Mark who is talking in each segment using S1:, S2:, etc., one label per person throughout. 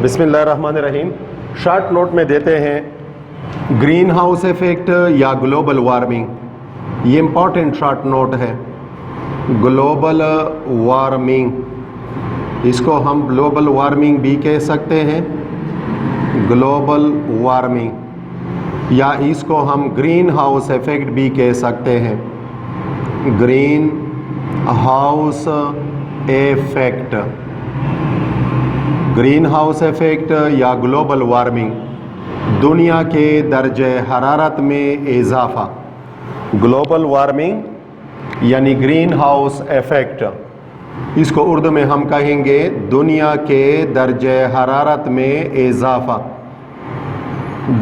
S1: बिस्मिल्लाहिर्रहमानिर्रहीम। Short note में देते हैं ग्रीन हाउस इफेक्ट या ग्लोबल वार्मिंग। ये इम्पॉर्टेंट शॉर्ट नोट है। ग्लोबल वार्मिंग, इसको हम ग्लोबल वार्मिंग भी कह सकते हैं, ग्लोबल वार्मिंग, या इसको हम ग्रीन हाउस इफेक्ट भी कह सकते हैं, green house effect. Green house effect या ग्लोबल वार्मिंग, दुनिया के दर्जे हरारत में इजाफा। ग्लोबल वार्मिंग यानी ग्रीन हाउस इफेक्ट, इसको उर्दू में हम कहेंगे दुनिया के दर्जे हरारत में इजाफा।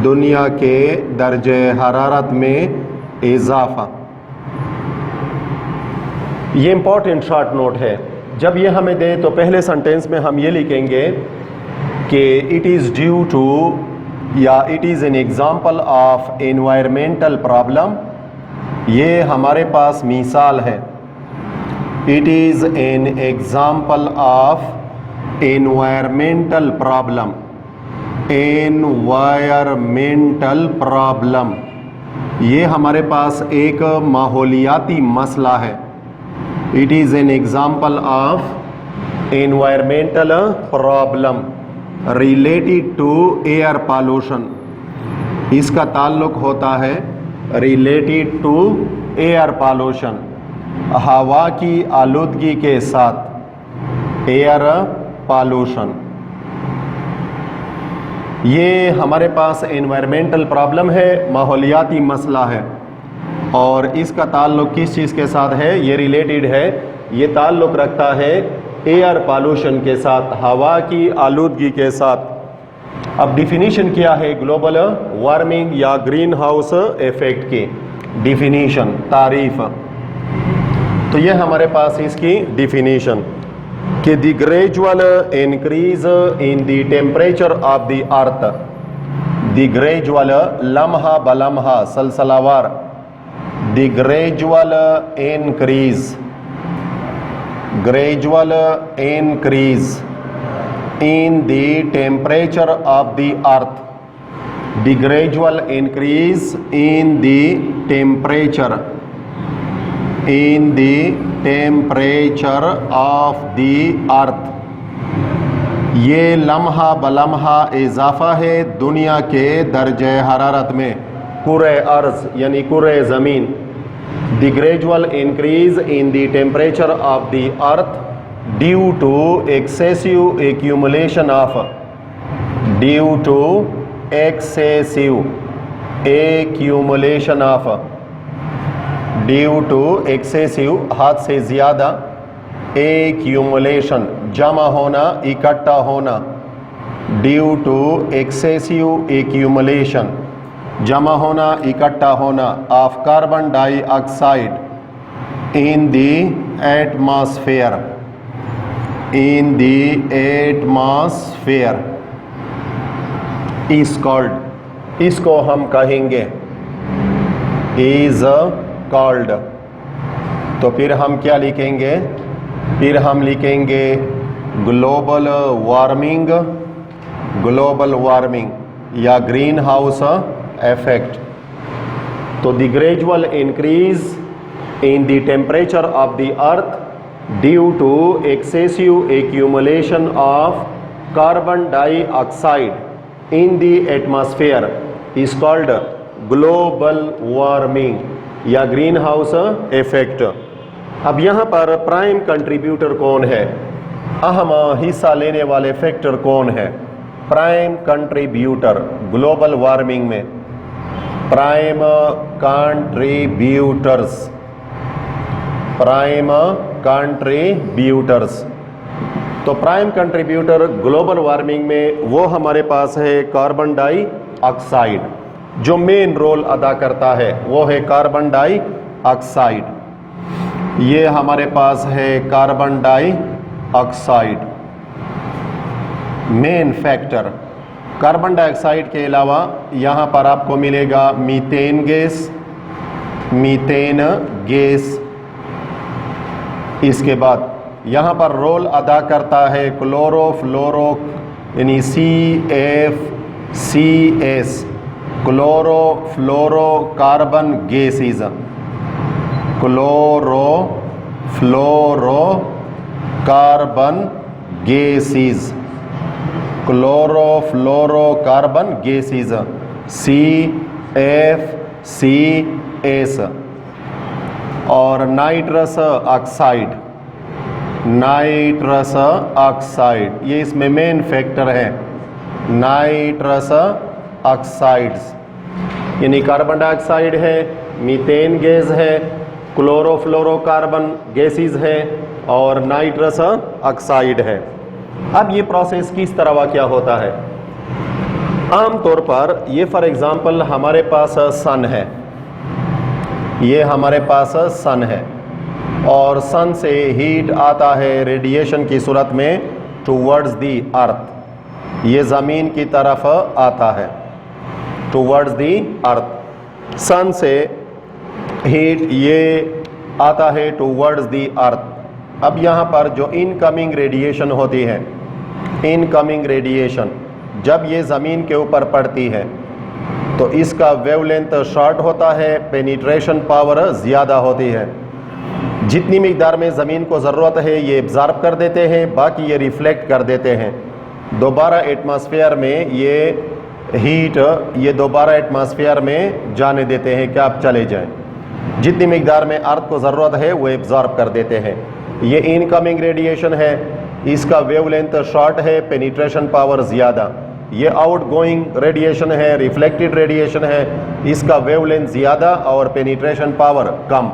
S1: दुनिया के दर्जे हरारत में इजाफा, ये इंपॉर्टेंट शॉर्ट नोट है। जब ये हमें दे तो पहले सेंटेंस में हम ये लिखेंगे कि इट इज़ ड्यू टू, या it is an example of environmental problem. ये हमारे पास मिसाल है, it is an example of environmental problem. Environmental problem, ये हमारे पास एक माहौलियाती मसला है। It is an example of environmental problem related to air pollution। इसका ताल्लुक होता है related to air pollution, हवा की आलूदगी के साथ, air pollution। ये हमारे पास environmental problem है, माहौलियाती मसला है, और इसका ताल्लुक किस चीज़ के साथ है? ये रिलेटेड है, ये ताल्लुक रखता है एयर पॉल्यूशन के साथ, हवा की आलूदगी के साथ। अब डिफिनीशन क्या है ग्लोबल वार्मिंग या ग्रीन हाउस इफेक्ट की? डिफिनीशन, तारीफ। तो ये हमारे पास इसकी डिफिनीशन कि the gradual increase in the temperature of the earth. The gradual, लम्हा बलम्हा, सलसलावार, the gradual increase in the temperature of the earth। the gradual increase in the temperature of the earth, ये लम्हा बलम्हा इजाफा है दुनिया के दर्जे हरारत में, कुरे अर्ज यानी कुरे ज़मीन। The gradual increase in the temperature of the earth due to excessive accumulation of, due to excessive accumulation of, due to excessive हाथ से ज़्यादा, एक्यूमुलेशन जमा होना, इकट्ठा होना, ड्यू टू एक्सेसिव एक्यूमुलेशन जमा होना, इकट्ठा होना, of carbon dioxide in the atmosphere, in the atmosphere is called, इसको हम कहेंगे इज कॉल्ड। तो फिर हम क्या लिखेंगे? फिर हम लिखेंगे ग्लोबल वार्मिंग, ग्लोबल वार्मिंग या ग्रीन हाउस effect। तो the gradual increase in the temperature of the earth due to excessive accumulation of carbon dioxide in the atmosphere is called global warming या green house effect। अब यहाँ पर prime contributor कौन है? अहम हिस्सा लेने वाले फैक्टर कौन है? प्राइम कंट्रीब्यूटर ग्लोबल वार्मिंग में, प्राइम कंट्रीब्यूटर्स, प्राइम कंट्रीब्यूटर्स। तो प्राइम कंट्रीब्यूटर ग्लोबल वार्मिंग में वो हमारे पास है कार्बन डाइऑक्साइड। जो मेन रोल अदा करता है वो है कार्बन डाइऑक्साइड। ये हमारे पास है carbon dioxide, main factor. Carbon dioxide के अलावा यहाँ पर आपको मिलेगा मीथेन गैस, मीथेन गैस। इसके बाद यहाँ पर रोल अदा करता है क्लोरोफ्लोरो यानी CFCS, chlorofluorocarbon gases, chlorofluorocarbon gases, chlorofluorocarbon gases, CFCS। और नाइट्रस ऑक्साइड, नाइट्रस ऑक्साइड, ये इसमें मेन फैक्टर है, नाइट्रस ऑक्साइड्स, यानी कार्बन डाइऑक्साइड है, मीथेन गैस है, क्लोरोफ्लोरोकार्बन गैसेस है और नाइट्रस ऑक्साइड है। अब ये प्रोसेस किस तरह वाक़या होता है? आमतौर पर ये फॉर एग्जांपल हमारे पास सन है, ये हमारे पास सन है और सन से हीट आता है रेडिएशन की सूरत में टूवर्ड्स दी अर्थ, ये ज़मीन की तरफ आता है, टूवर्ड्स दी अर्थ। सन से हीट ये आता है टूवर्ड्स दी अर्थ। अब यहाँ पर जो इनकमिंग रेडिएशन होती है, इनकमिंग रेडिएशन जब ये ज़मीन के ऊपर पड़ती है तो इसका वेवलेंथ शॉर्ट होता है, पेनिट्रेशन पावर ज़्यादा होती है। जितनी मिकदार में ज़मीन को ज़रूरत है ये एब्ज़ॉर्ब कर देते हैं, बाकी ये रिफ्लेक्ट कर देते हैं। दोबारा एटमॉस्फेयर में ये हीट ये दोबारा एटमॉस्फेयर में जाने देते हैं कि आप चले जाएं। जितनी मिकदार में अर्थ को ज़रूरत है वो एब्ज़ॉर्ब कर देते हैं। ये इनकमिंग रेडिएशन है, इसका वेवलेंथ शॉर्ट है, पेनिट्रेशन पावर ज़्यादा। ये आउटगोइंग रेडिएशन है, रिफ्लेक्टेड रेडिएशन है, इसका वेवलेंथ ज़्यादा और पेनिट्रेशन पावर कम।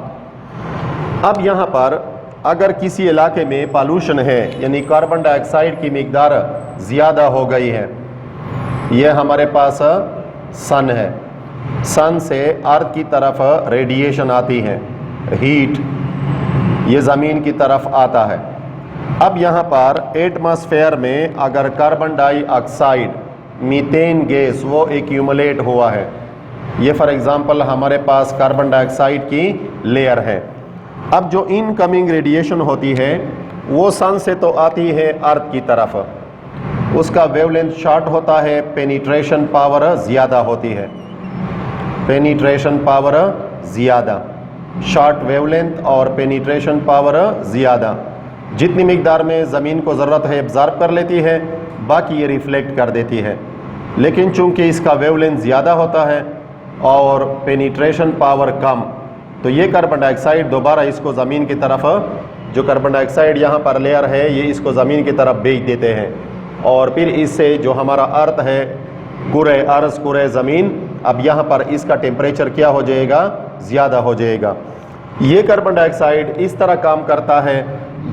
S1: अब यहाँ पर अगर किसी इलाके में पॉल्यूशन है, यानी कार्बन डाइऑक्साइड की मिकदार ज़्यादा हो गई है, ये हमारे पास सन है, सन से अर्थ की तरफ रेडिएशन आती है, हीट ये ज़मीन की तरफ आता है। अब यहाँ पर एटमॉस्फेयर में अगर कार्बन डाइऑक्साइड, मीथेन गैस वो एक्यूमुलेट हुआ है, ये फॉर एग्ज़ाम्पल हमारे पास कार्बन डाइऑक्साइड की लेयर है। अब जो इनकमिंग रेडिएशन होती है वो सन से तो आती है अर्थ की तरफ, उसका वेवलेंथ शॉर्ट होता है, पेनिट्रेशन पावर ज़्यादा होती है, पेनिट्रेशन पावर ज़्यादा, शॉर्ट वेवलेंथ और पेनिट्रेशन पावर ज़्यादा। जितनी मिकदार में ज़मीन को ज़रूरत है एब्ज़ॉर्ब कर लेती है, बाकी ये रिफ्लेक्ट कर देती है। लेकिन चूंकि इसका वेवलेंथ ज़्यादा होता है और पेनिट्रेशन पावर कम, तो ये कार्बन डाइऑक्साइड दोबारा इसको ज़मीन की तरफ, जो कार्बन डाइऑक्साइड यहाँ पर लेयर है ये इसको ज़मीन की तरफ भेज देते हैं और फिर इससे जो हमारा अर्थ है, कुरे अर्ज़, कुरे ज़मीन, अब यहाँ पर इसका टेम्परेचर क्या हो जाएगा? ज़्यादा हो जाएगा। ये कार्बन डाइऑक्साइड इस तरह काम करता है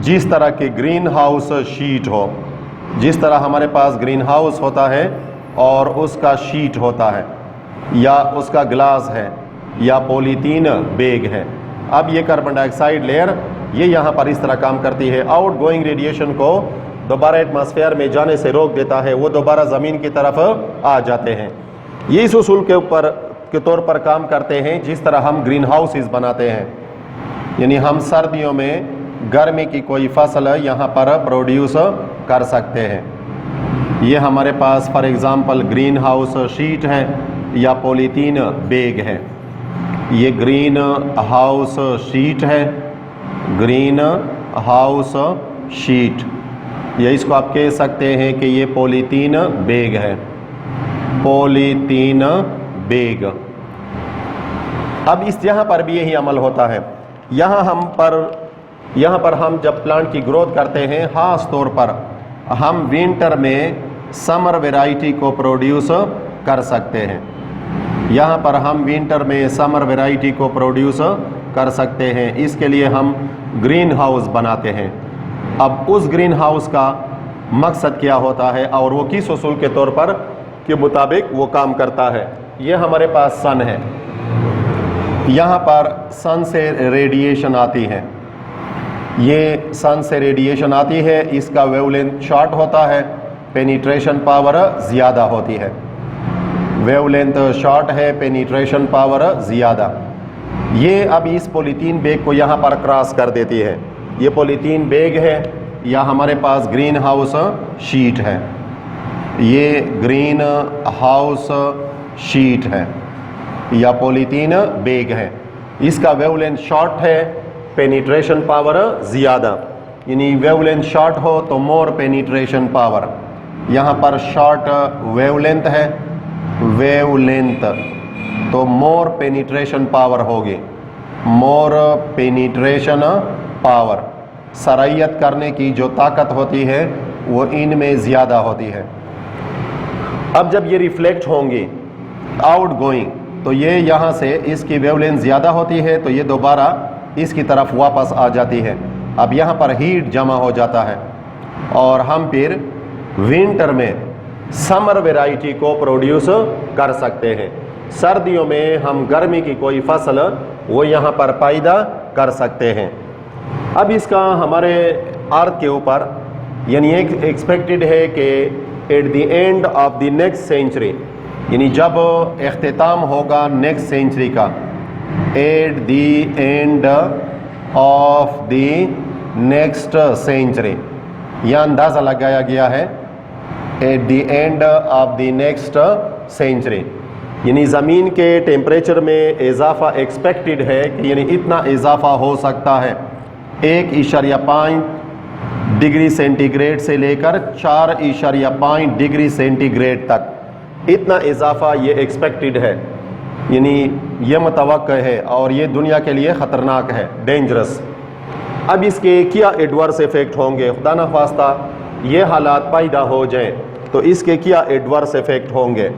S1: जिस तरह की ग्रीन हाउस शीट हो, जिस तरह हमारे पास ग्रीन हाउस होता है और उसका शीट होता है या उसका ग्लास है या पॉलीथीन बैग है। अब ये कार्बन डाइऑक्साइड लेयर ये यहाँ पर इस तरह काम करती है, आउट गोइंग रेडिएशन को दोबारा एटमॉस्फेयर में जाने से रोक देता है, वो दोबारा ज़मीन की तरफ आ जाते हैं। ये इस उसूल के ऊपर के तौर पर काम करते हैं जिस तरह हम ग्रीन हाउसेस बनाते हैं, यानी हम सर्दियों में गर्मी की कोई फसल यहाँ पर प्रोड्यूस कर सकते हैं। ये हमारे पास for example green house sheet है या पॉलीथीन बैग है। ये ग्रीन हाउस शीट है, ग्रीन हाउस शीट, या इसको आप कह सकते हैं कि ये पॉलीथीन बैग है, पॉलीथीन बैग। अब इस यहाँ पर भी यही अमल होता है। यहाँ पर हम जब प्लांट की ग्रोथ करते हैं, ख़ास तौर पर हम विंटर में समर वैरायटी को प्रोड्यूस कर सकते हैं। यहाँ पर हम विंटर में समर वैरायटी को प्रोड्यूस कर सकते हैं, इसके लिए हम ग्रीन हाउस बनाते हैं। अब उस ग्रीन हाउस का मकसद क्या होता है और वो किस उसूल के तौर पर के मुताबिक वो काम करता है? ये हमारे पास सन है, यहाँ पर सन से रेडिएशन आती है, ये सन से रेडिएशन आती है, इसका वेवलेंथ शॉर्ट होता है, पेनिट्रेशन पावर ज़्यादा होती है, वेवलेंथ शॉर्ट है, पेनिट्रेशन पावर ज़्यादा। ये अब इस पॉलीथीन बैग को यहाँ पर क्रॉस कर देती है। ये पॉलीथीन बैग है या हमारे पास ग्रीन हाउस शीट है। ये ग्रीन हाउस शीट है या पॉलीथीन बैग है। इसका वेवलेंथ शॉर्ट है, पेनिट्रेशन पावर ज़्यादा, यानी वेवलेंथ शॉर्ट हो तो मोर पेनिट्रेशन पावर। यहाँ पर शॉर्ट वेवलेंथ है, वेवलेंथ तो मोर पेनिट्रेशन पावर होगी, मोर पेनिट्रेशन पावर। सरायत करने की जो ताकत होती है वो इनमें ज़्यादा होती है। अब जब ये रिफ्लेक्ट होंगी आउट गोइंग तो ये यहाँ से इसकी वेवलेंथ ज़्यादा होती है तो ये दोबारा इसकी तरफ वापस आ जाती है। अब यहाँ पर हीट जमा हो जाता है और हम फिर विंटर में समर वैरायटी को प्रोड्यूस कर सकते हैं। सर्दियों में हम गर्मी की कोई फसल वो यहाँ पर पैदा कर सकते हैं। अब इसका हमारे अर्थ के ऊपर यानी एक एक्सपेक्टेड है कि at the end of the next century, यानी जब इख्तिताम होगा नेक्स्ट सेंचुरी का, at the end of the next century, यह अंदाज़ा लगाया गया है at the end of the next century, यानी ज़मीन के टेम्परेचर में इजाफा एक्सपेक्टेड है कि यानी इतना इजाफा हो सकता है 1.5 डिग्री सेंटीग्रेड से लेकर 4.5 डिग्री सेंटीग्रेड तक, इतना इजाफा ये एक्सपेक्टेड है, यानी ये मुतवक्का है और ये दुनिया के लिए ख़तरनाक है, डेंजरस। अब इसके क्या एडवर्स इफ़ेक्ट होंगे, खुदा न ख्वास्ता ये हालात पैदा हो जाए तो इसके क्या एडवर्स इफ़ेक्ट होंगे।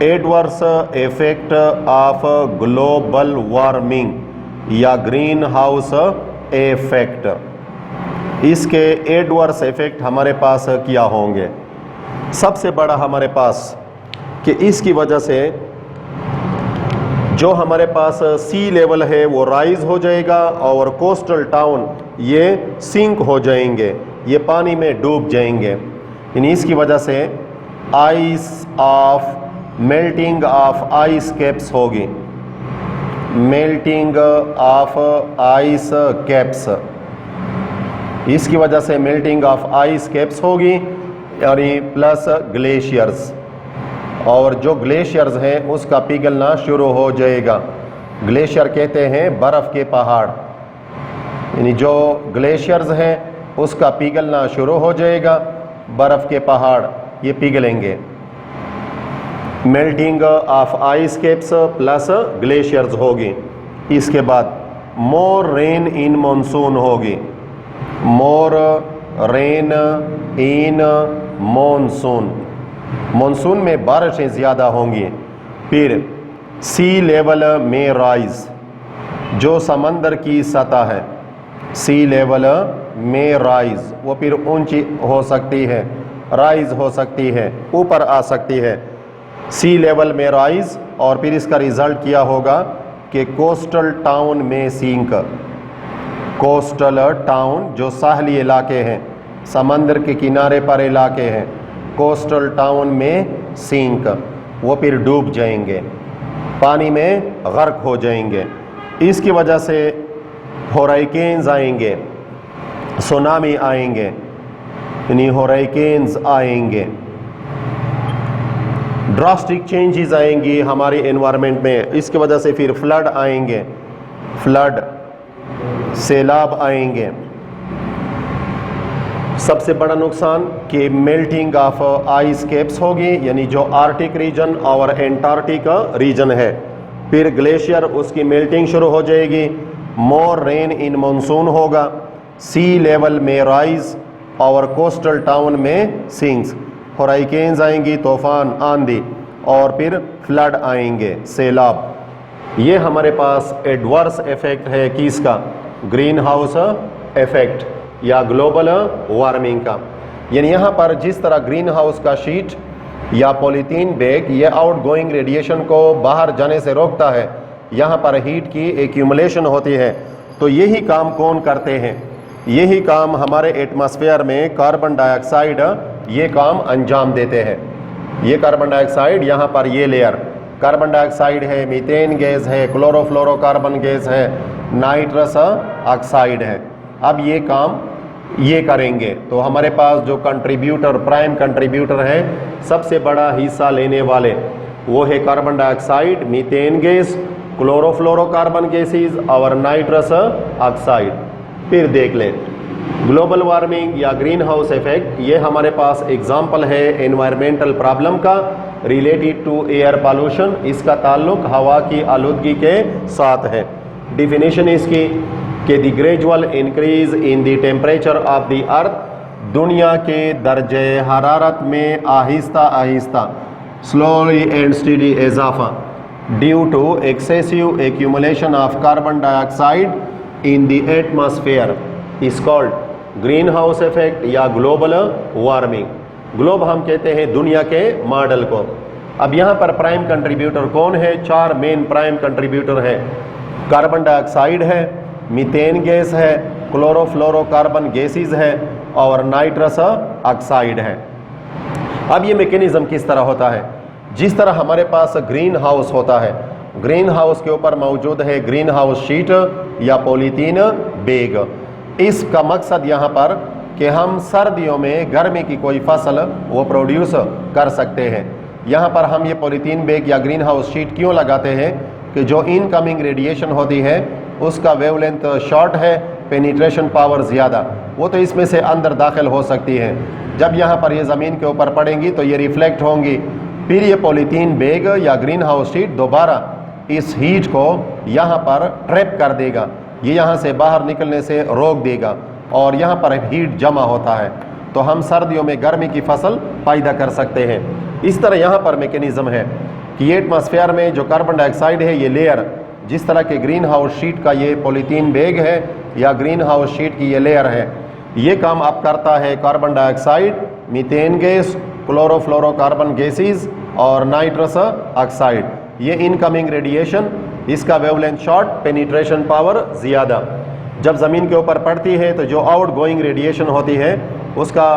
S1: Adverse effect of global warming या ग्रीन हाउस इफ़ेक्ट, इसके एडवर्स इफ़ेक्ट हमारे पास क्या होंगे। सबसे बड़ा हमारे पास कि इसकी वजह से जो हमारे पास सी लेवल है वो राइज हो जाएगा और कोस्टल टाउन ये सिंक हो जाएंगे, ये पानी में डूब जाएंगे। यानी इसकी वजह से ice of melting of ice caps होगी, मेल्टिंग ऑफ आइस कैप्स, इसकी वजह से मेल्टिंग ऑफ आइस कैप्स होगी यानी प्लस ग्लेशियर्स, और जो ग्लेशियर्स हैं उसका पिघलना शुरू हो जाएगा। ग्लेशियर कहते हैं बर्फ़ के पहाड़, यानी जो ग्लेशियर्स हैं उसका पिघलना शुरू हो जाएगा, बर्फ़ के पहाड़ ये पिघलेंगे। Melting of ice caps plus glaciers होगी। इसके बाद मोर रेन इन मानसून होगी, more rain in monsoon, monsoon में बारिशें ज़्यादा होंगी। फिर सी लेवल में राइज, जो समंदर की सतह है सी लेवल में राइज वो फिर ऊंची हो सकती है, राइज हो सकती है, ऊपर आ सकती है, सी लेवल में राइज। और फिर इसका रिज़ल्ट क्या होगा कि कोस्टल टाउन में सिंक, कोस्टल टाउन जो साहली इलाके हैं, समंदर के किनारे पर इलाके हैं, कोस्टल टाउन में सिंक, वो फिर डूब जाएंगे, पानी में गर्क हो जाएंगे। इसकी वजह से होराइकेन्स आएंगे, सुनामी आएंगे, यानी होराइकेन्स आएंगे, ड्रास्टिक चेंजेस आएंगी हमारी एनवायरनमेंट में। इसकी वजह से फिर फ्लड आएंगे, फ्लड सैलाब आएंगे। सबसे बड़ा नुकसान कि मेल्टिंग ऑफ आइस कैप्स होगी, यानी जो आर्टिक रीजन और एंटार्क्टिक रीजन है, फिर ग्लेशियर उसकी मेल्टिंग शुरू हो जाएगी, मोर रेन इन मानसून होगा, सी लेवल में राइज और कोस्टल टाउन में सिंक्स, होराइकेन्स आएंगी, तूफान, आंधी, और फिर फ्लड आएंगे, सैलाब। ये हमारे पास एडवर्स इफेक्ट है किसका, ग्रीन हाउस इफेक्ट या ग्लोबल वार्मिंग का। यानी यहाँ पर जिस तरह ग्रीन हाउस का शीट या पॉलीथीन बैग ये आउटगोइंग रेडिएशन को बाहर जाने से रोकता है, यहाँ पर हीट की एक्यूमुलेशन होती है। तो यही काम कौन करते हैं, यही काम हमारे एटमॉस्फेयर में कार्बन डाइऑक्साइड ये काम अंजाम देते हैं। ये कार्बन डाइऑक्साइड यहाँ पर ये लेयर कार्बन डाइऑक्साइड है, मीथेन गैस है, क्लोरोफ्लोरोकार्बन गैस है, नाइट्रस ऑक्साइड है। अब ये काम ये करेंगे। तो हमारे पास जो कंट्रीब्यूटर, प्राइम कंट्रीब्यूटर है, सबसे बड़ा हिस्सा लेने वाले वो है carbon dioxide, methane gas, chlorofluorocarbon gases और नाइट्रस ऑक्साइड। फिर देख लें ग्लोबल वार्मिंग या ग्रीन हाउस इफेक्ट, ये हमारे पास एग्जाम्पल है एनवायरमेंटल प्रॉब्लम का रिलेटेड टू एयर पॉल्यूशन। इसका ताल्लुक हवा की आलूदगी के साथ है। डिफिनेशन इसकी कि the gradual increase in the temperature of the earth, दुनिया के दर्जे हरारत में आहिस्ता आहिस्ता स्लोली एंड स्टेडी इजाफा due to excessive accumulation of carbon dioxide in the atmosphere is called greenhouse effect या ग्लोबल वार्मिंग। ग्लोब हम कहते हैं दुनिया के मॉडल को। अब यहाँ पर प्राइम कंट्रीब्यूटर कौन है? 4 मेन प्राइम कंट्रीब्यूटर है। कार्बन डाइऑक्साइड है, मीथेन गैस है, क्लोरोफ्लोरोकार्बन गैसेस है और नाइट्रस ऑक्साइड है। अब ये मैकेनिज्म किस तरह होता है? जिस तरह हमारे पास ग्रीन हाउस होता है, ग्रीन हाउस के ऊपर मौजूद है ग्रीन हाउस शीट या पॉलीथीन बैग। इसका मकसद यहाँ पर कि हम सर्दियों में गर्मी की कोई फसल वो प्रोड्यूस कर सकते हैं। यहाँ पर हम ये पॉलीथीन बैग या ग्रीन हाउस शीट क्यों लगाते हैं कि जो इनकमिंग रेडिएशन होती है उसका वेवलेंथ शॉर्ट है, पेनिट्रेशन पावर ज़्यादा, वो तो इसमें से अंदर दाखिल हो सकती है। जब यहाँ पर ये ज़मीन के ऊपर पड़ेंगी तो ये रिफ्लेक्ट होंगी, फिर ये पॉलीथीन बैग या ग्रीन हाउस शीट दोबारा इस हीट को यहाँ पर ट्रैप कर देगा, ये यहाँ से बाहर निकलने से रोक देगा और यहाँ पर हीट जमा होता है, तो हम सर्दियों में गर्मी की फसल पैदा कर सकते हैं। इस तरह यहाँ पर मैकेनिज्म है कि एटमॉस्फेयर में जो कार्बन डाइऑक्साइड है, ये लेयर, जिस तरह के ग्रीन हाउस शीट का ये पॉलीथीन बैग है या ग्रीन हाउस शीट की ये लेयर है, ये काम अब करता है carbon dioxide, methane gas, chlorofluorocarbon gases और नाइट्रस ऑक्साइड। ये इनकमिंग रेडिएशन, इसका वेवलेंथ शॉर्ट, पेनिट्रेशन पावर ज़्यादा। जब ज़मीन के ऊपर पड़ती है तो जो आउट गोइंग रेडिएशन होती है उसका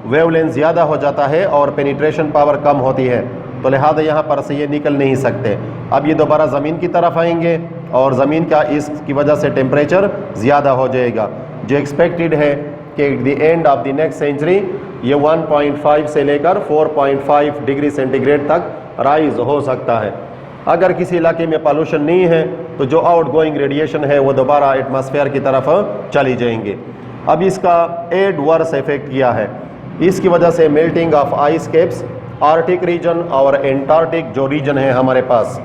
S1: वेवलेंथ ज़्यादा हो जाता है और पेनिट्रेशन पावर कम होती है, तो लिहाजा यहाँ पर से ये निकल नहीं सकते। अब ये दोबारा ज़मीन की तरफ आएंगे और ज़मीन का इसकी वजह से टेम्परेचर ज़्यादा हो जाएगा। जो एक्सपेक्टेड है कि at the end of the next century ये 1.5 से लेकर 4.5 डिग्री सेंटीग्रेड तक राइज हो सकता है। अगर किसी इलाके में पॉल्यूशन नहीं है तो जो आउट गोइंग रेडिएशन है वो दोबारा एटमॉस्फेयर की तरफ चली जाएंगे। अब इसका एडवर्स इफेक्ट क्या है? इसकी वजह से melting of ice caps, Arctic region और एंटार्क्टिक जो रीजन है हमारे पास,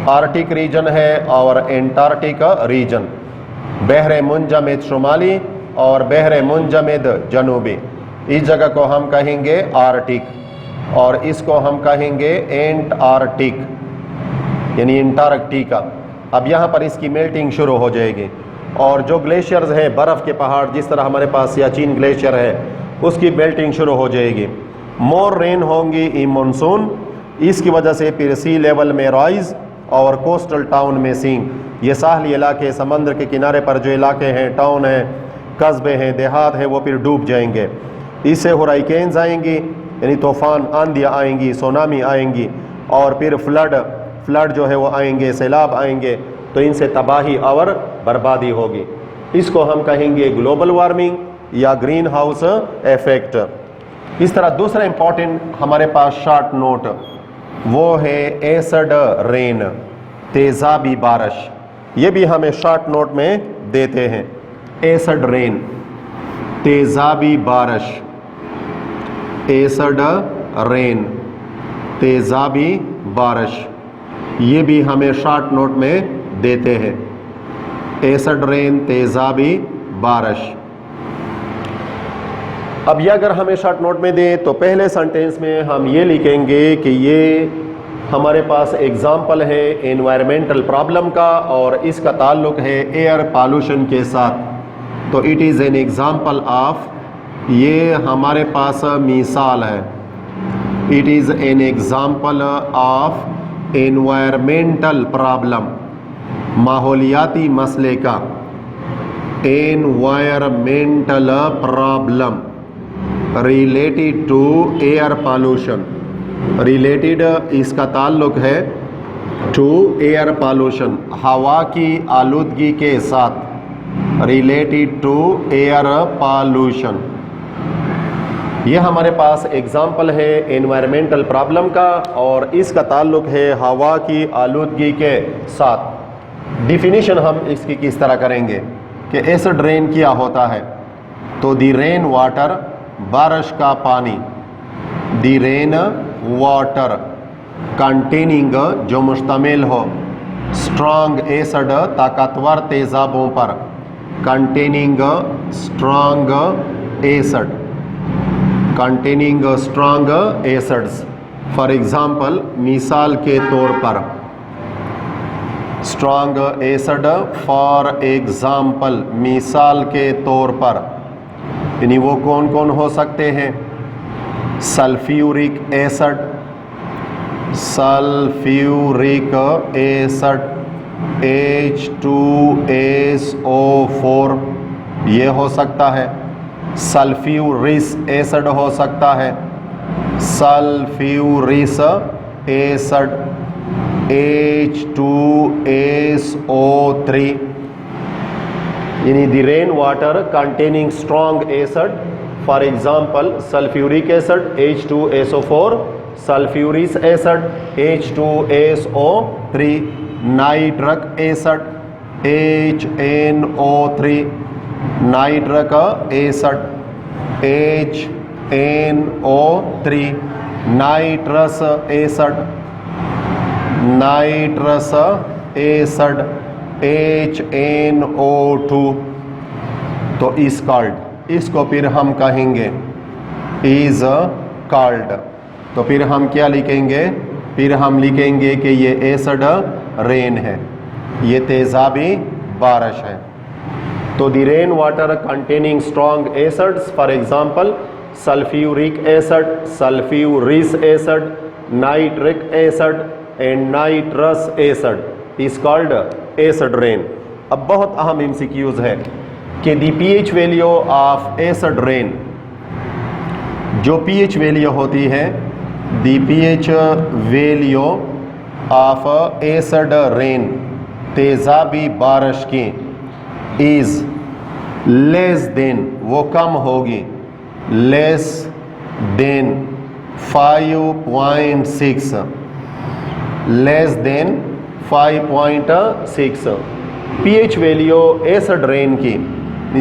S1: आर्टिक रीजन है और एंटार्क्टिक रीजन, बहरे मुंजमद शुमाली और बहरे मुंजमद जनूबी, इस जगह को हम कहेंगे आर्टिक और इसको हम कहेंगे एंटार्क्टिक यानी एंटार्क्टिका। अब यहाँ पर इसकी मेल्टिंग शुरू हो जाएगी और जो ग्लेशियर्स हैं, बर्फ़ के पहाड़, जिस तरह हमारे पास सियाचिन ग्लेशियर है, उसकी मेल्टिंग शुरू हो जाएगी। मोर रेन होंगी इन मानसून, इसकी वजह से फिर सी लेवल में राइज और कोस्टल टाउन में सिंक, ये साहली इलाके, समंदर के किनारे पर जो इलाके हैं, टाउन हैं, कस्बे हैं, देहात हैं, वो फिर डूब जाएंगे। इससे हुराइकेन्स आएंगी यानी तूफ़ान, आंधियाँ आएंगी, सुनामी आएंगी और फिर फ्लड जो है वो आएंगे, सैलाब आएंगे, तो इनसे तबाही और बर्बादी होगी। इसको हम कहेंगे ग्लोबल वार्मिंग या ग्रीन हाउस इफेक्ट। इस तरह दूसरा इम्पॉर्टेंट हमारे पास शॉर्ट नोट वो है एसिड रेन, तेज़ाबी बारिश। ये भी हमें शॉर्ट नोट में देते हैं। एसिड रेन, तेज़ाबी बारिश, एसिड रेन, तेज़ाबी बारिश, ये भी हमें शॉर्ट नोट में देते हैं। एसिड रेन, तेज़ाबी बारिश। अब ये अगर हमें शॉर्ट नोट में दें तो पहले सेंटेंस में हम ये लिखेंगे कि ये हमारे पास एग्जाम्पल है एनवायरमेंटल प्रॉब्लम का और इसका ताल्लुक है एयर पॉल्यूशन के साथ। तो it is an example of, ये हमारे पास मिसाल है, it is an example of environmental problem, माहौलियाती मसले का, environmental problem related to air pollution. Related इसका ताल्लुक है टू एयर पॉल्यूशन, हवा की आलूदगी के साथ रिलेटेड टू एयर पॉल्यूशन। ये हमारे पास एग्जाम्पल है एनवायरमेंटल प्रॉब्लम का और इसका ताल्लुक है हवा की आलूदगी के साथ। डिफिनीशन हम इसकी किस तरह करेंगे कि एसिड रेन क्या होता है। तो दी रेन वाटर, बारिश का पानी, दी रेन वाटर कंटेनिंग, जो मुश्तमिल हो स्ट्रॉन्ग एसिड, ताकतवर तेजाबों पर, containing strong acid, containing strong acids. For example, मिसाल के तौर पर स्ट्रॉन्ग एसिड, फॉर एग्जाम्पल मिसाल के तौर पर, यानी वो कौन कौन हो सकते हैं। Sulphuric acid, sulphuric acid H2SO4 ये हो सकता है। सल्फ्यूरिस एसिड हो सकता है, सल्फ्यूरिस एसिड H2SO3, यानी the rain water containing strong acid, for example sulphuric acid H2SO4, sulphurous acid H2SO3, nitric acid HNO3, nitric acid HNO3, nitrous acid, nitrous acid HNO2। तो is called, इसको फिर हम कहेंगे इज कॉल्ड। तो फिर हम क्या लिखेंगे, फिर हम लिखेंगे कि ये एसिड रेन है, ये तेजाबी बारिश है। तो the rain water containing strong acids, for example sulphuric acid, sulphurous acid, nitric acid and nitrous acid is called acid rain. अब बहुत अहम एमसीक्यूज है कि the pH value of acid rain, जो पीएच वैल्यू होती है, the pH value of acid rain, तेजाबी बारिश की, इज लेस देन, वो कम होगी, less than 5.6, less than 5.6। PH value acid rain की,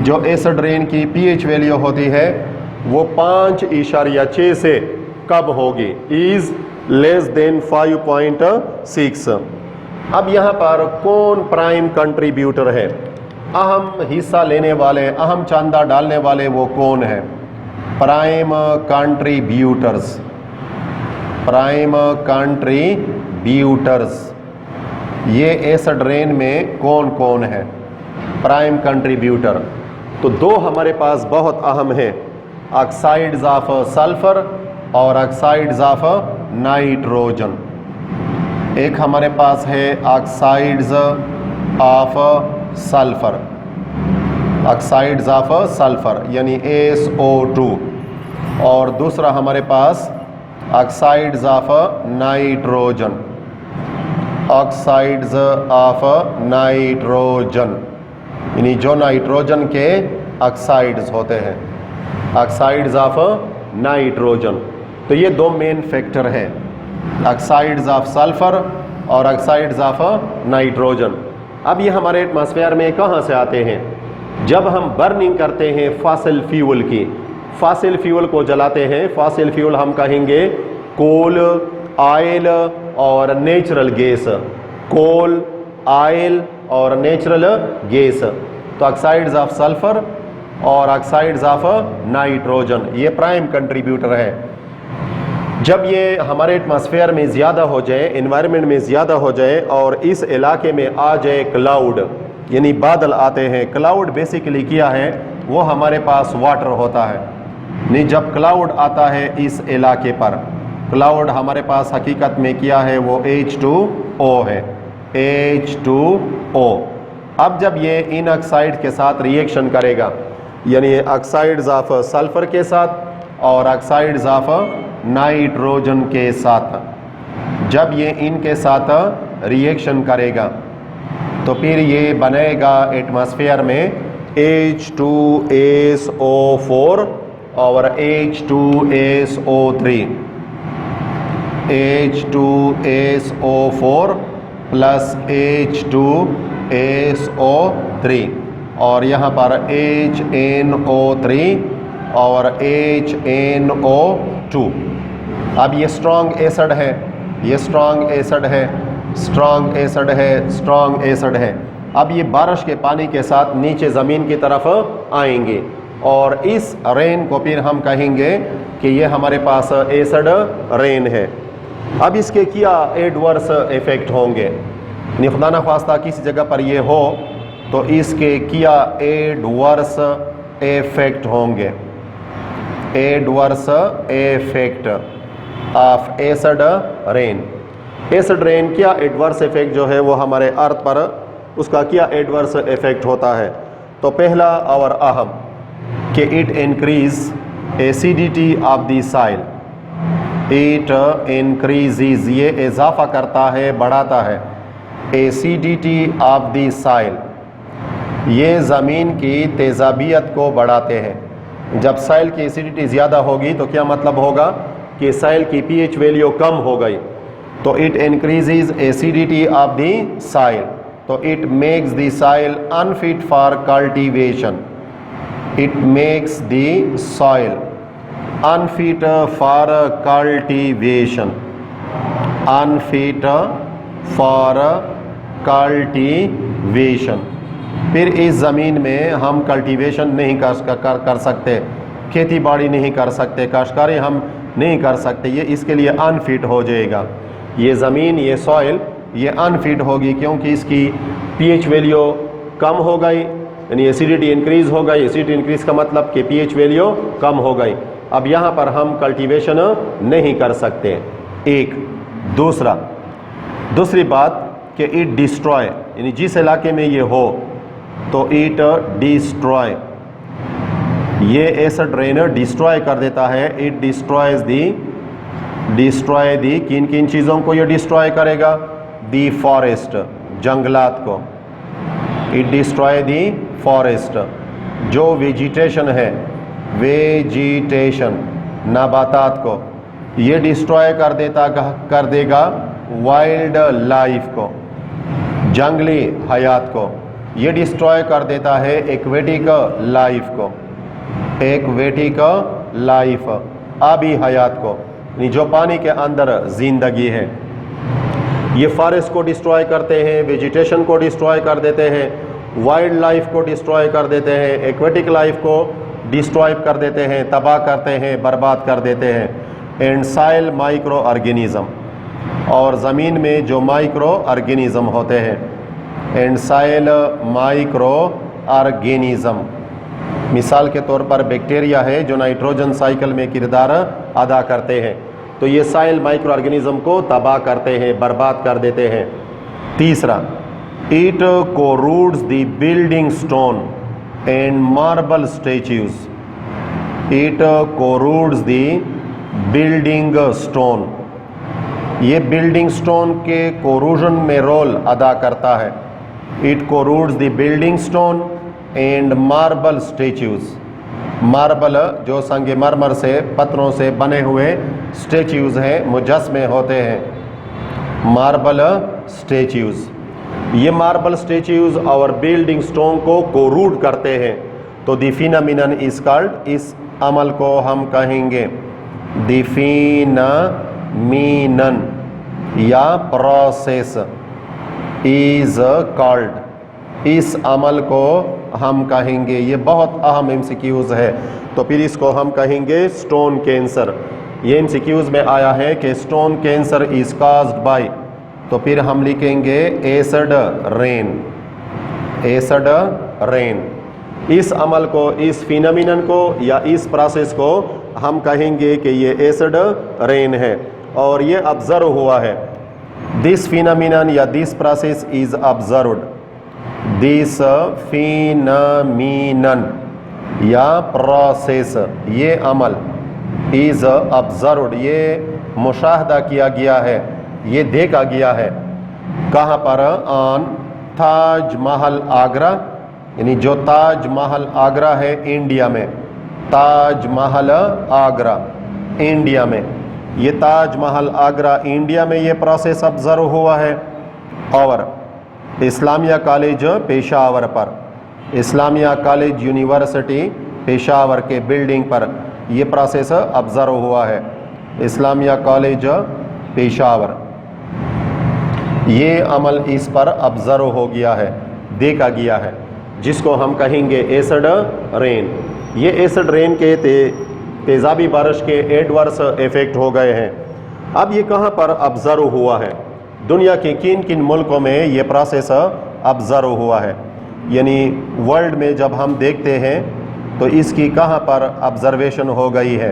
S1: जो एसिड रेन की पीएच वैल्यू होती है वो 5.6 से कब होगी, इज लेस देन 5.6। अब यहाँ पर कौन प्राइम कंट्रीब्यूटर है, अहम हिस्सा लेने वाले, अहम चंदा डालने वाले वो कौन है। प्राइम कंट्रीब्यूटर्स, प्राइम कंट्रीब्यूटर्स, ये एसिड रेन में कौन कौन है प्राइम कंट्रीब्यूटर। तो दो हमारे पास बहुत अहम है, ऑक्साइड्स ऑफ सल्फर और ऑक्साइड्स ऑफ नाइट्रोजन। एक हमारे पास है oxides of sulphur, oxides of sulphur यानी SO2, और दूसरा हमारे पास oxides of nitrogen, oxides of nitrogen, यानी जो नाइट्रोजन के ऑक्साइड्स होते हैं, ऑक्साइड्स ऑफ नाइट्रोजन। तो ये दो मेन फैक्टर हैं, ऑक्साइड्स ऑफ सल्फर और ऑक्साइड्स ऑफ नाइट्रोजन। अब ये हमारे एटमॉस्फेयर में कहाँ से आते हैं, जब हम बर्निंग करते हैं फॉसिल फ्यूल की, फॉसिल फ्यूल को जलाते हैं। फॉसिल फ्यूल हम कहेंगे कोल, ऑयल और नेचुरल गैस, कोल, ऑयल और नेचुरल गैस। तो ऑक्साइड्स ऑफ सल्फर और ऑक्साइड्स ऑफ नाइट्रोजन ये प्राइम कंट्रीब्यूटर है। जब ये हमारे एटमॉस्फेयर में ज़्यादा हो जाए, एनवायरनमेंट में ज़्यादा हो जाए और इस इलाके में आ जाए क्लाउड, यानी बादल आते हैं। क्लाउड बेसिकली क्या है, वो हमारे पास वाटर होता है। नहीं, जब क्लाउड आता है इस इलाके पर, क्लाउड हमारे पास हकीकत में क्या है, वो H2O है, H2O। अब जब ये इन ऑक्साइड के साथ रिएक्शन करेगा, यानी ऑक्साइड्स ऑफ सल्फर के साथ और ऑक्साइड्स ऑफ नाइट्रोजन के साथ, जब ये इनके साथ रिएक्शन करेगा तो फिर ये बनेगा एटमॉस्फेयर में H2SO4 और H2SO3, H2SO4 प्लस H2SO3 और यहाँ पर HNO3 और HNO2। अब ये स्ट्रॉन्ग एसिड है, ये स्ट्रॉन्ग एसिड है, स्ट्रॉन्ग एसिड है, स्ट्रॉन्ग एसिड है। अब ये बारिश के पानी के साथ नीचे ज़मीन की तरफ आएंगे और इस रेन को फिर हम कहेंगे कि ये हमारे पास एसिड रेन है। अब इसके क्या एडवर्स इफ़ेक्ट होंगे, खुदा न ख्वास्ता किसी जगह पर ये हो तो इसके क्या एडवर्स इफ़ेक्ट होंगे, adverse effect of acid rain. Acid rain क्या एडवर्स इफ़ेक्ट जो है वो हमारे अर्थ पर उसका क्या एडवर्स इफ़ेक्ट होता है। तो पहला और अहम कि it increase acidity of the soil, it increases, ये इजाफा करता है, बढ़ाता है एसिडिटी ऑफ द सॉइल, ये ज़मीन की तेज़ाबियत को बढ़ाते हैं। जब सॉइल की एसिडिटी ज़्यादा होगी तो क्या मतलब होगा कि सॉइल की पीएच वैल्यू कम हो गई, तो it increases acidity of the soil, तो it makes the soil unfit for cultivation, it makes the soil unfit for cultivation, unfit for cultivation. फिर इस ज़मीन में हम कल्टीवेशन नहीं कर सकते, खेती बाड़ी नहीं कर सकते, काश्तकारी हम नहीं कर सकते, ये इसके लिए अनफिट हो जाएगा। ये ज़मीन, ये सॉइल ये अनफिट होगी क्योंकि इसकी पीएच वैल्यू कम हो गई, यानी एसिडिटी इंक्रीज़ हो गई। एसिडिटी इंक्रीज़ का मतलब कि पीएच वैल्यू कम हो गई। अब यहाँ पर हम कल्टीवेशन नहीं कर सकते। एक दूसरी बात कि इट डिस्ट्रॉय, यानी जिस इलाके में ये हो तो इट डिस्ट्रॉय, ये एसिड रेन डिस्ट्रॉय कर देता है। इट डिस्ट्रॉयज दी किन किन चीज़ों को ये डिस्ट्रॉय करेगा, दी फॉरेस्ट, जंगलात को। इट डिस्ट्रॉय दी फॉरेस्ट, जो वेजिटेशन है, वेजिटेशन नबातात को ये डिस्ट्रॉय कर देगा। वाइल्ड लाइफ को, जंगली हयात को ये डिस्ट्रॉय कर देता है। एक्वेटिक लाइफ को, एक्वेटिक लाइफ, आबी हयात को, जो पानी के अंदर जिंदगी है, ये फॉरेस्ट को डिस्ट्रॉय करते हैं, वेजिटेशन को डिस्ट्रॉय कर देते हैं, वाइल्ड लाइफ को डिस्ट्रॉय कर देते हैं, एक्वेटिक लाइफ को डिस्ट्रॉय कर देते हैं, तबाह करते हैं, बर्बाद कर देते हैं। एंड सॉइल माइक्रो ऑर्गेनिज्म, और ज़मीन में जो माइक्रो ऑर्गेनिज्म होते हैं, एंड सॉइल माइक्रो ऑर्गेनिज्म, मिसाल के तौर पर बैक्टीरिया है जो नाइट्रोजन साइकिल में किरदार अदा करते हैं, तो ये सॉइल माइक्रो ऑर्गेनिज्म को तबाह करते हैं, बर्बाद कर देते हैं। तीसरा, it corrodes the building stone and marble statues, it corrodes the building stone, ये बिल्डिंग स्टोन के कोरूजन में रोल अदा करता है। It corrodes the building stone and marble statues, marble जो संगमरमर से, पत्थरों से बने हुए स्टैच्यूज हैं, मुजस्मे होते हैं, मार्बल स्टैच्यूज। ये मार्बल स्टैच्यूज और बिल्डिंग स्टोन को कोरूड करते हैं, तो द फिनोमिनन इज कॉल्ड, इस अमल को हम कहेंगे द फिनोमिनन या प्रोसेस इज कॉल्ड, इस अमल को हम कहेंगे, ये बहुत अहम एमसीक्यूज है, तो फिर इसको हम कहेंगे स्टोन कैंसर। ये एमसीक्यूज में आया है कि stone cancer is caused by, तो फिर हम लिखेंगे एसिड रेन, एसिड रेन। इस अमल को, इस फिनोमिनन को या इस प्रोसेस को हम कहेंगे कि ये एसिड रेन है और ये ऑब्जर्व हुआ है। दिस फिनोमिनन या this process is observed, this phenomenon या प्रोसेस, ये अमल इज ऑब्जर्व्ड, ये मुशाहदा किया गया है, ये देखा गया है। कहाँ पर? ऑन ताज महल आगरा यानी जो ताजमहल आगरा है इंडिया में, ताजमहल आगरा इंडिया में, ये ताजमहल आगरा इंडिया में ये प्रोसेस ऑब्जर्व हुआ है। और इस्लामिया कॉलेज पेशावर पर, इस्लामिया कॉलेज यूनिवर्सिटी पेशावर के बिल्डिंग पर ये प्रोसेस ऑब्जर्व हुआ है। इस्लामिया कॉलेज पेशावर, ये अमल इस पर ऑब्जर्व हो गया है, देखा गया है, जिसको हम कहेंगे एसिड रेन। ये एसिड रेन के तेज़ाबी बारिश के एडवर्स इफ़ेक्ट हो गए हैं। अब ये कहाँ पर ऑब्जर्व हुआ है? दुनिया के किन किन मुल्कों में ये प्रोसेस ऑब्जर्व हुआ है? यानी वर्ल्ड में जब हम देखते हैं तो इसकी कहाँ पर ऑब्जर्वेशन हो गई है,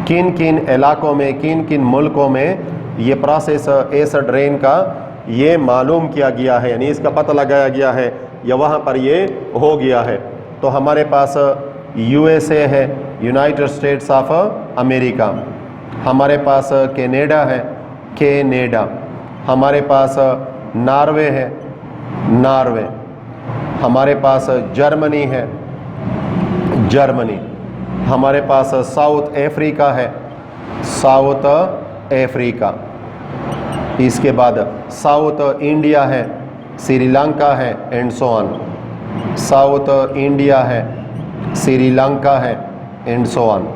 S1: किन किन इलाकों में, किन किन मुल्कों में ये प्रोसेस एसिड रेन का ये मालूम किया गया है, यानी इसका पता लगाया गया है या वहाँ पर ये हो गया है। तो हमारे पास यूएसए है, यूनाइटेड स्टेट्स ऑफ अमेरिका, हमारे पास कनाडा है, कनाडा, हमारे पास नॉर्वे है, नॉर्वे, हमारे पास जर्मनी है, जर्मनी, हमारे पास साउथ अफ्रीका है, साउथ अफ्रीका, इसके बाद साउथ इंडिया है, श्रीलंका है, and so on, south India है, श्रीलंका है, एंड सो ऑन।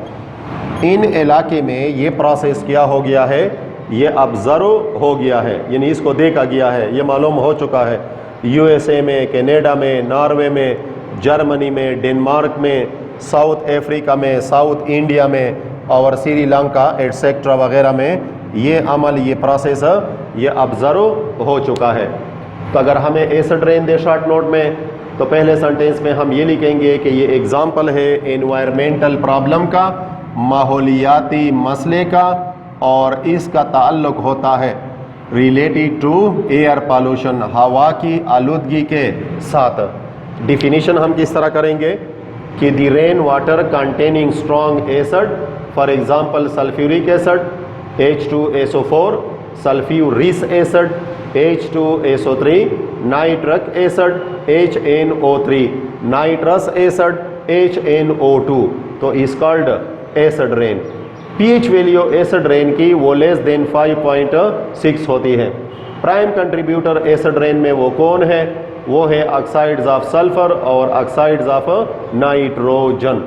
S1: इन इलाके में ये प्रोसेस क्या हो गया है? ये ऑब्जर्व हो गया है, यानी इसको देखा गया है, ये मालूम हो चुका है। यूएसए में, कनाडा में, नॉर्वे में, जर्मनी में, डेनमार्क में, साउथ अफ्रीका में, साउथ इंडिया में और श्रीलंका एटसेट्रा वगैरह में ये अमल, ये प्रोसेस ये ऑब्जर्व हो चुका है। तो अगर हमें एसिड रेन दे शॉर्ट नोट में, तो पहले सेंटेंस में हम ये लिखेंगे कि ये एग्जाम्पल है एनवायरमेंटल प्रॉब्लम का, माहौलियाती मसले का, और इसका ताल्लुक होता है रिलेटेड टू एयर पॉल्यूशन, हवा की आलूदगी के साथ। डिफिनीशन हम किस तरह करेंगे कि the rain water containing strong acid, for example sulphuric acid H2SO4, sulphuric acid H2SO3, nitric acid HNO3, nitrous acid HNO2, तो is called acid rain. PH value acid rain की वो लेस देन 5.6 होती है। प्राइम कंट्रीब्यूटर एसिड रेन में वो कौन है? वो है ऑक्साइड्स ऑफ सल्फर और ऑक्साइड्स ऑफ नाइट्रोजन,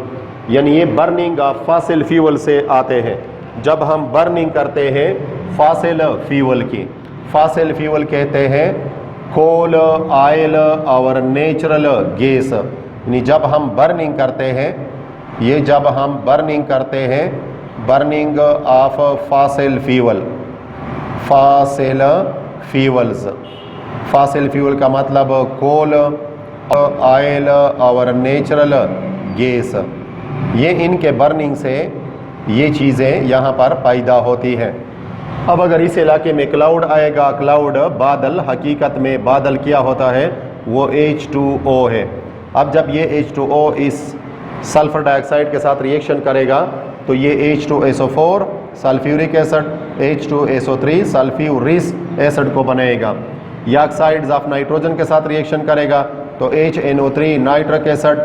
S1: यानी ये बर्निंग ऑफ फॉसिल फ्यूल से आते हैं। जब हम बर्निंग करते हैं फॉसिल फ्यूल की, फॉसिल फ्यूल कहते हैं कोल, ऑयल और नेचुरल गैस, यानी जब हम बर्निंग करते हैं, ये जब हम बर्निंग करते हैं, burning of fossil fuel, fossil fuels, fossil fuel का मतलब कोल, ऑयल और नेचुरल गैस, ये इनके बर्निंग से ये चीज़ें यहाँ पर पैदा होती हैं। अब अगर इस इलाके में क्लाउड आएगा, क्लाउड बादल, हकीकत में बादल क्या होता है? वो H2O है। अब जब ये H2O इस सल्फर डाइऑक्साइड के साथ रिएक्शन करेगा तो ये H2SO4 sulphuric acid, H2SO3 sulphuric acid को बनाएगा। ये ऑक्साइड्स ऑफ नाइट्रोजन के साथ रिएक्शन करेगा तो HNO3 nitric acid,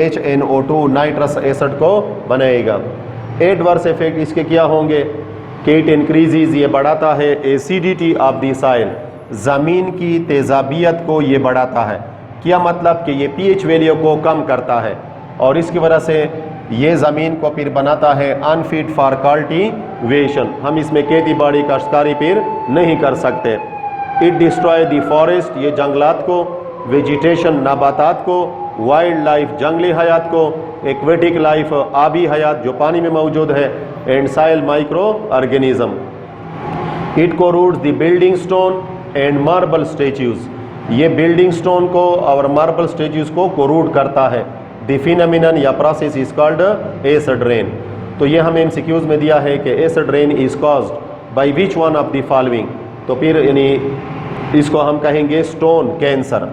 S1: HNO2 nitrous acid को बनाएगा। एडवर्स इफेक्ट इसके क्या होंगे कि इट इंक्रीजेज, ये बढ़ाता है एसिडिटी ऑफ द सॉइल, ज़मीन की तेज़ाबियत को ये बढ़ाता है। क्या मतलब कि ये पीएच वैल्यू को कम करता है और इसकी वजह से ये ज़मीन को फिर बनाता है अनफिट फॉर कल्टीवेशन, हम इसमें खेती बाड़ी काश्तकारी फिर नहीं कर सकते। इट डिस्ट्रॉय द फॉरेस्ट, ये जंगलात को, वेजिटेशन नबातात को, वाइल्ड लाइफ जंगली हयात को, एक्वेटिक लाइफ आबी हयात जो पानी में मौजूद है, and soil microorganism. It corrodes the building stone and marble statues, ये बिल्डिंग स्टोन को और मार्बल स्टेच्यूज को कोरूड करता है। द फिनोमिनन या process is called acid rain. तो ये हमें एमसीक्यूज में दिया है कि acid rain is caused by which one of the following, तो फिर यानी इसको हम कहेंगे स्टोन कैंसर।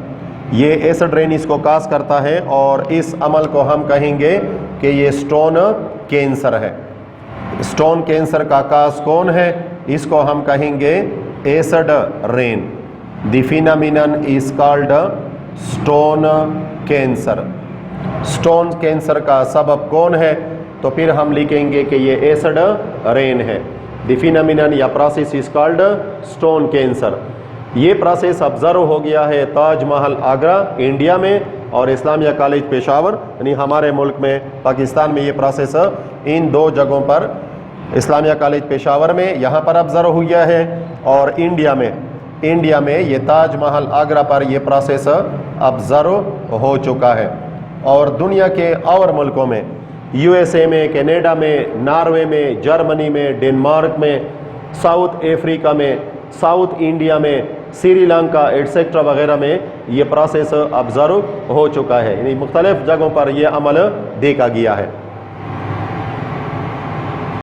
S1: ये एसिड रेन इसको काज करता है और इस अमल को हम कहेंगे कि ये स्टोन कैंसर है। स्टोन कैंसर का काज कौन है? इसको हम कहेंगे acid rain. The phenomenon is called stone cancer. Stone cancer का सबब कौन है? तो फिर हम लिखेंगे कि ये एसिड रेन है। द फिनोमिनन या process is called stone cancer. ये प्रोसेस ऑब्जर्व हो गया है ताजमहल आगरा इंडिया में और इस्लामिया कॉलेज पेशावर यानी हमारे मुल्क में पाकिस्तान में ये प्रोसेस इन दो जगहों पर इस्लामिया कॉलेज पेशावर में यहाँ पर ऑब्जर्व हुआ है और इंडिया में ये ताजमहल आगरा पर ये प्रोसेस ऑब्जर्व हो चुका है। और दुनिया के और मुल्कों में यूएसए में, कनाडा में, नॉर्वे में, जर्मनी में, डेनमार्क में, साउथ अफ्रीका में, साउथ इंडिया में, श्रीलंका एटसेट्रा वगैरह में ये प्रोसेस ऑब्जर्व हो चुका है। यानी मुख्तलिफ जगहों पर यह अमल देखा गया है।